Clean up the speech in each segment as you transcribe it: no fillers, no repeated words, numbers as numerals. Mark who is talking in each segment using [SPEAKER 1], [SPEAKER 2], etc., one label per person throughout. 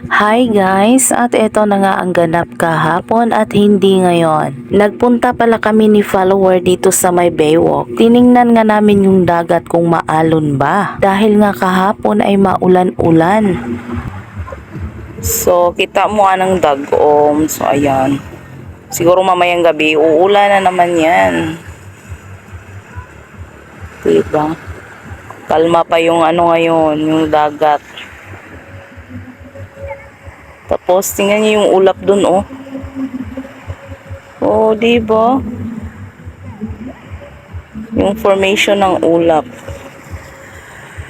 [SPEAKER 1] Hi guys, at eto na nga ang ganap kahapon at hindi ngayon. Nagpunta pala kami ni follower dito sa may Baywalk. Tiningnan nga namin yung dagat kung maalon ba. Dahil nga kahapon ay maulan-ulan. So, kita mo anong dagom. So, ayan. Siguro mamayang gabi, uulan na naman yan. Diba? Kalma pa yung ano ngayon, yung dagat. Tapos, tingnan niyo yung ulap dun, oh. Oh, diba? Yung formation ng ulap.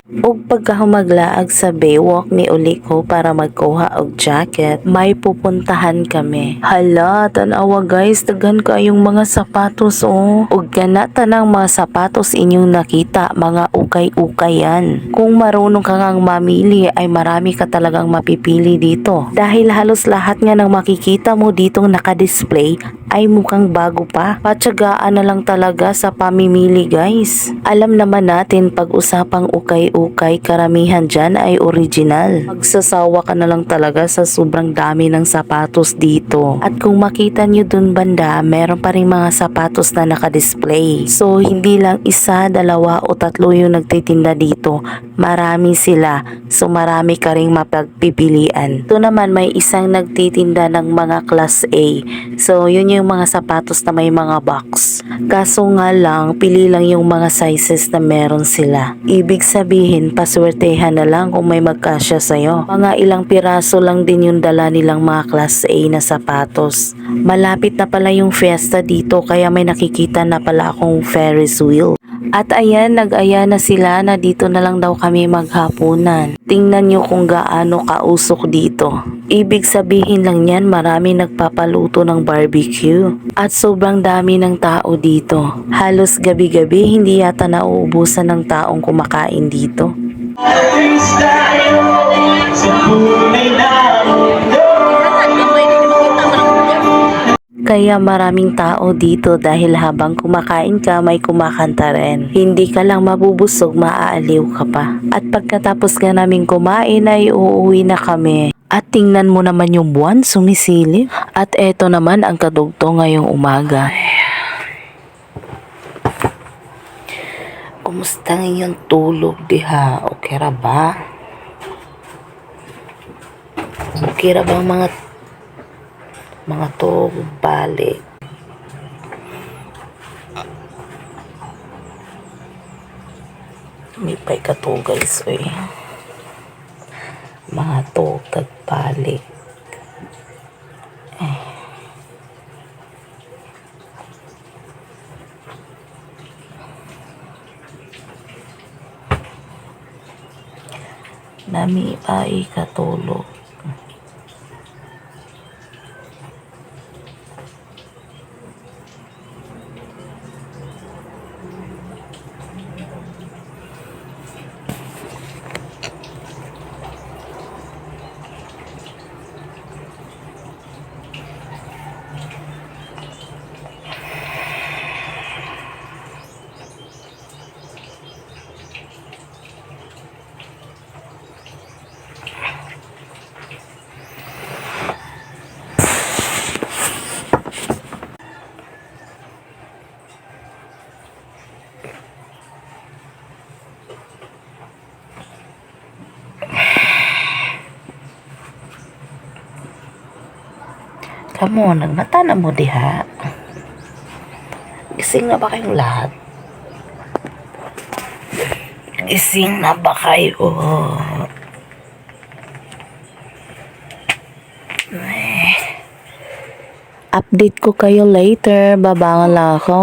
[SPEAKER 1] Ug pagkahumaglaag sa Baywalk ni uli ko para magkuha og jacket, may pupuntahan kami. Hala, tanawa guys, daghan kayong mga sapatos oh. Ug kana tanang mga sapatos inyong nakita, mga ukay-ukay yan. Kung marunong ka ngang mamili ay marami ka talagang mapipili dito. Dahil halos lahat nga ng makikita mo ditong nakadisplay ay mukhang bago pa. Patsagaan na lang talaga sa pamimili guys. Alam naman natin pag usapang ukay-ukay, karamihan dyan ay original. Magsasawa ka na lang talaga sa sobrang dami ng sapatos dito. At kung makita nyo dun banda, meron pa rin mga sapatos na nakadisplay. So hindi lang isa, dalawa o tatlo yung nagtitinda dito. Marami sila. So marami ka ring mapagpipilian. Ito naman may isang nagtitinda ng mga class A. So yun yung mga sapatos na may mga box. Kaso nga lang, pili lang yung mga sizes na meron sila. Ibig sabihin, paswertehan na lang kung may magkasya sa'yo. Mga ilang piraso lang din yung dala nilang mga class A na sapatos. Malapit na pala yung fiesta dito kaya may nakikita na pala akong Ferris wheel. At ayan, nag-aya na sila na dito na lang daw kami maghapunan. Tingnan nyo kung gaano kausok dito. Ibig sabihin lang yan, marami nagpapaluto ng barbecue. At sobrang dami ng tao dito. Halos gabi-gabi, hindi yata nauubusan ng taong kumakain dito. Kaya maraming tao dito dahil habang kumakain ka may kumakanta rin. Hindi ka lang mabubusog, maaaliw ka pa. At pagkatapos nga namin kumain ay uuwi na kami. At tingnan mo naman yung buwan sumisilip. At eto naman ang kadugto ngayong umaga. Kumusta ang inyong tulog diha? Okay ra ba? Okay ra ba ang mga to balik? May pay ka to guys oy. Mga to tagbalik. Nami ay katulog. Kamo, nagmata na mo diha. Gising na ba kayong lahat? Gising na ba kayo? Update ko kayo later. Babangon lang ako.